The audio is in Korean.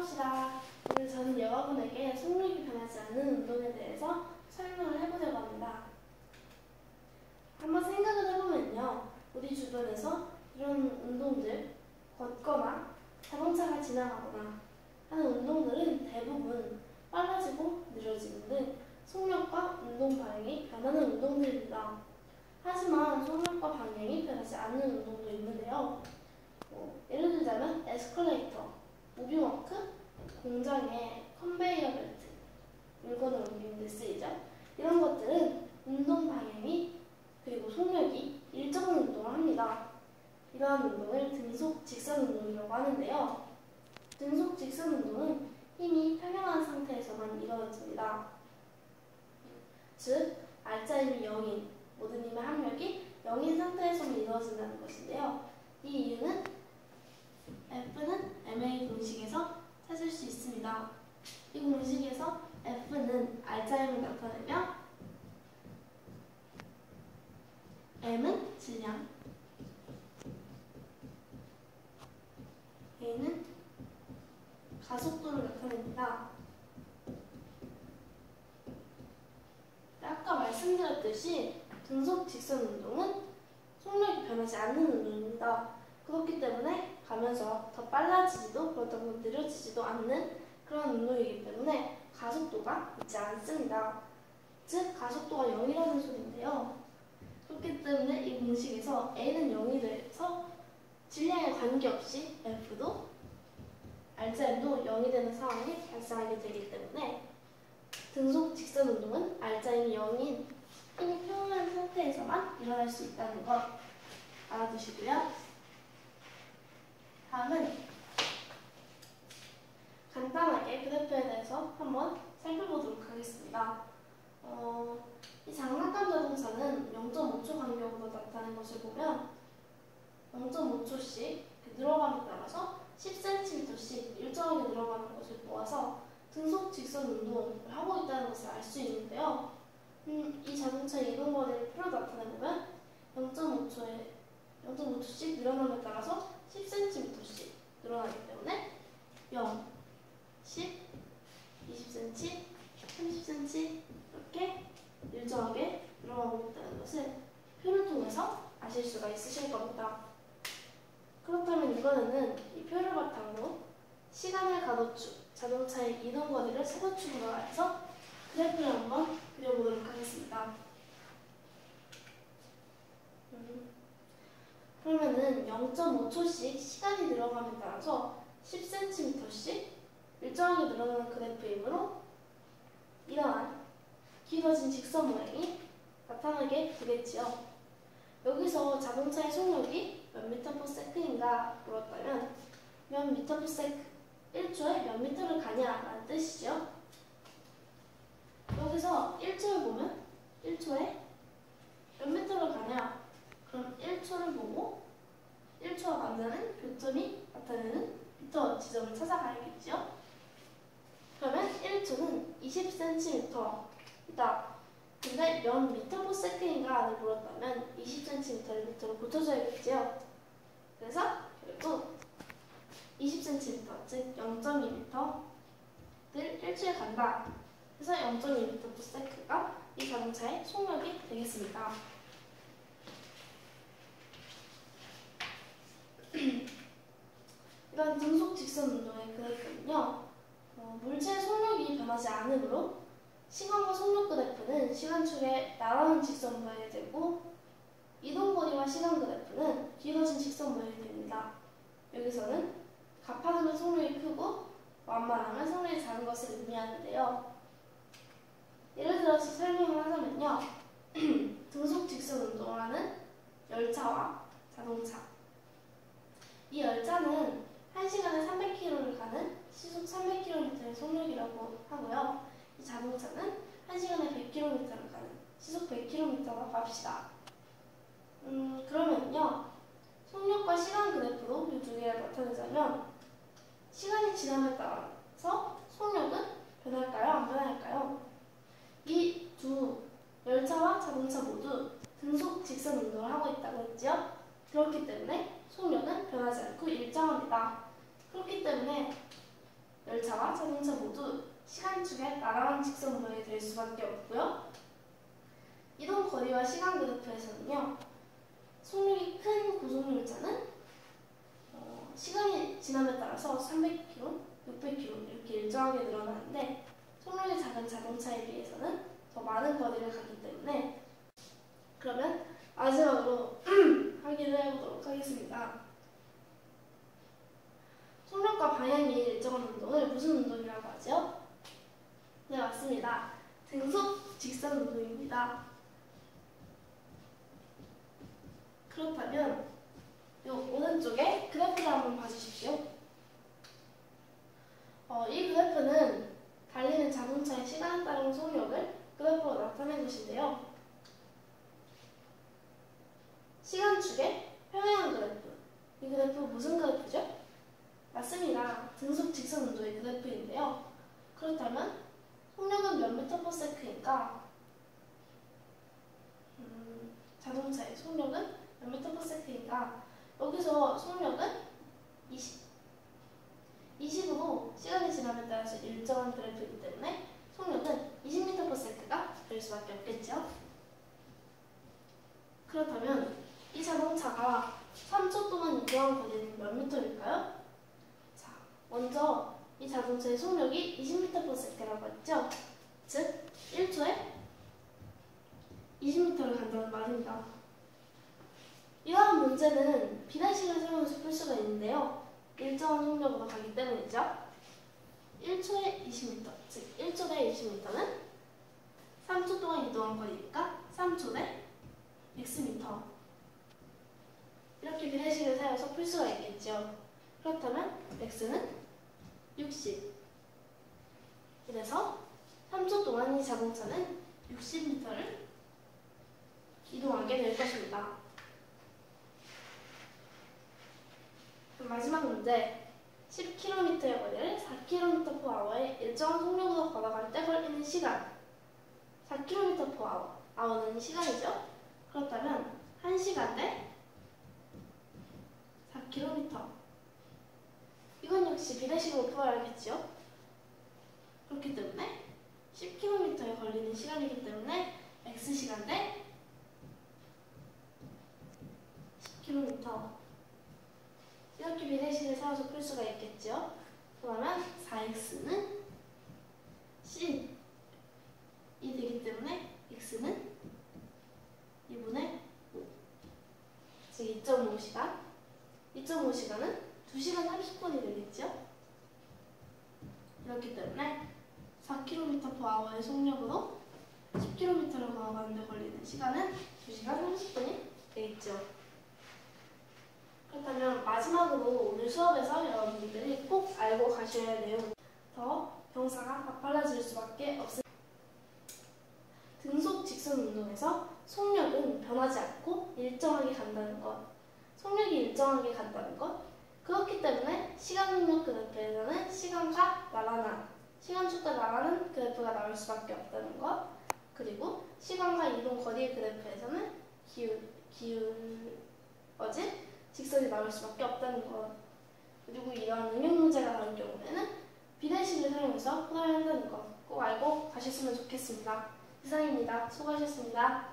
반갑습니다. 오늘 저는 여러분에게 속력이 변하지 않는 운동에 대해서 설명을 해보려고 합니다. 한번 생각을 해보면요. 우리 주변에서 이런 운동들, 걷거나 자동차가 지나가거나 하는 운동들은 대부분 빨라지고 느려지는 등 속력과 운동 방향이 변하는 운동들입니다. 하지만 속력과 방향이 변하지 않는 운동도 있는데요. 예를 들자면 에스컬레이터, 무빙워크, 공장의 컨베이어 벨트, 물건을 옮기는 데 쓰이죠. 이런 것들은 운동 방향이 그리고 속력이 일정한 운동을 합니다. 이러한 운동을 등속 직선 운동이라고 하는데요. 등속 직선 운동은 힘이 평행한 상태에서만 이루어집니다. 즉, R자임이 0인 모든 힘의 합력이 0인 상태에서만 이루어진다는 것인데요. 이 이유는 F는 MA 공식에서 찾을 수 있습니다. 이 공식에서 F는 R자임을 나타내며 M은 질량, A는 가속도를 나타냅니다. 아까 말씀드렸듯이 등속 직선 운동은 속력이 변하지 않는 운동입니다. 그렇기 때문에 가면서 더 빨라지지도 그렇다고 느려지지도 않는 그런 운동이기 때문에 가속도가 있지 않습니다. 즉 가속도가 0이라는 소리인데요. 그렇기 때문에 이 공식에서 A는 0이 돼서 질량에 관계없이 F도 R자임도 0이 되는 상황이 발생하게 되기 때문에 등속 직선 운동은 R자임이 0인 힘이 평행한 상태에서만 일어날 수 있다는 것 알아두시고요. 다음은 간단하게 그래프에 대해서 한번 살펴보도록 하겠습니다. 이 장난감 자동차는 0.5초 간격으로 나타낸 것을 보면 0.5초씩 늘어감에 따라서 10cm씩 일정하게 늘어가는 것을 보아서 등속 직선 운동을 하고 있다는 것을 알 수 있는데요. 이 자동차의 이동 거리를 표로 나타내보면 0.5초씩 늘어남에 따라서 10cm씩 늘어나기 때문에 0, 10, 20cm, 30cm 이렇게 일정하게 늘어나고 있다는 것을 표를 통해서 아실 수가 있으실 겁니다. 그렇다면 이번에는 이 표를 바탕으로 시간의 가로축, 자동차의 이동 거리를 세로축으로 해서 그래프를 한번 그려보도록 하겠습니다. 그러면은 0.5초씩 시간이 늘어감에 따라서 10cm씩 일정하게 늘어나는 그래프이므로 이러한 길어진 직선 모양이 나타나게 되겠지요. 여기서 자동차의 속력이 몇 m/s인가 물었다면 몇 m/s, 1초에 몇 미터를 가냐라는 뜻이죠. 여기서 1초를 보면 1초에 몇 미터를 가냐? 그럼 1초를 보고 1초와 만나는 교점이 나타내는 미터 지점을 찾아가야겠죠. 그러면 1초는 20cm이다. 근데 몇 m/s인가를 물었다면 20cm를 미터로 고쳐줘야겠지요. 그래서 결국 20cm, 즉 0.2m를 1초에 간다. 그래서 0.2m/s가 이 자동차의 속력이 되겠습니다. 이런 등속 직선 운동의 그래프는요, 물체의 속력이 변하지 않으므로 시간과 속력 그래프는 시간축에 나가는 직선 모양이 되고 이동거리와 시간 그래프는 길어진 직선 모양이 됩니다. 여기서는 가파르면 속력이 크고 완만하면 속력이 작은 것을 의미하는데요. 예를 들어서 설명을 하자면요. 등속 직선 운동을 하는 열차와 자동차. 이 열차는 1시간에 300km를 가는 시속 300km의 속력이라고 하고요. 이 자동차는 1시간에 100km를 가는 시속 100km라고 합시다. 그러면요. 속력과 시간 그래프로 이 두 개를 나타내자면 시간이 지남에 따라서 속력은 변할까요? 안 변할까요? 이 두 열차와 자동차 모두 등속 직선 운동을 하고 있다고 했죠? 그렇기 때문에 속력은 변하지 않고 일정합니다. 그렇기 때문에 열차와 자동차 모두 시간축의 나란한 직선 모양이 될 수밖에 없고요. 이동 거리와 시간 그래프에서는요, 속력이 큰 고속열차는 시간이 지남에 따라서 300km, 600km 이렇게 일정하게 늘어나는데, 속력이 작은 자동차에 비해서는 더 많은 거리를 가기 때문에, 그러면 마지막으로 확인을 해보도록 하겠습니다. 속력과 방향이 일정한 운동을 무슨 운동이라고 하죠? 네, 맞습니다. 등속 직선 운동입니다. 그렇다면 이 오른쪽에 그래프를 한번 봐주십시오. 이 그래프는 달리는 자동차의 시간에 따른 속력을 그래프로 나타낸 것인데요. 시간축의 평행한 그래프. 이 그래프 무슨 그래프죠? 맞습니다. 등속 직선 운동의 그래프인데요. 그렇다면 속력은 몇 미터 퍼 세크인가? 자동차의 속력은 몇 미터 퍼 세크인가? 여기서 속력은 20으로 시간이 지남에 따라서 일정한 그래프이기 때문에 속력은 20m per sec가 될 수밖에 없겠죠. 그렇다면 이 자동차가 3초 동안 이동한 거리는 몇 미터일까요? 자, 먼저 이 자동차의 속력이 20m per sec라고 했죠. 즉 1초에 20m를 간다는 말입니다. 이러한 문제는 비례식을 사용해서 풀 수가 있는데요. 일정한 속력으로 가기 때문이죠. 1초에 20m, 즉 1초 대 20m는 3초 동안 이동한 거리니까 3초 대 xm. 이렇게 비례식을 사용해서 풀 수가 있겠죠. 그렇다면 x는 60. 그래서 3초 동안 이 자동차는 60m를 이동하게 될 것입니다. 마지막 문제, 10km의 거리를 4km/h의 일정한 속력으로 걸어갈 때 걸리는 시간. 4km/h, hour는 시간이죠. 그렇다면 1시간대 4km. 이건 역시 비례식으로 풀어야겠죠. 그렇기 때문에 10km에 걸리는 시간이기 때문에 x시간대 10km. 이렇게 비례식을 세워서 풀 수가 있겠죠. 그러면 4x는 c이 되기 때문에 x는 2분의 5. 즉 2.5시간. 2.5시간은 2시간 30분이 되겠죠. 그렇기 때문에 4km/h의 속력으로 10km를 걸어가는 데 걸리는 시간은 2시간 30분이 되겠죠. 그렇다면 마지막으로 오늘 수업에서 여러분들이 꼭 알고 가셔야 할 내용, 더 경사가 가팔라질 수밖에 없습니다. 등속 직선 운동에서 속력은 변하지 않고 일정하게 간다는 것, 속력이 일정하게 간다는 것, 그렇기 때문에 시간 속력 그래프에서는 시간과 나란한, 시간축과 나란한 그래프가 나올 수밖에 없다는 것, 그리고 시간과 이동 거리 그래프에서는 기울어진 직선이 나올 수밖에 없다는 것, 그리고 이러한 응용 문제가 나올 경우에는 비례식을 사용해서 풀어야 한다는 것 꼭 알고 가셨으면 좋겠습니다. 이상입니다. 수고하셨습니다.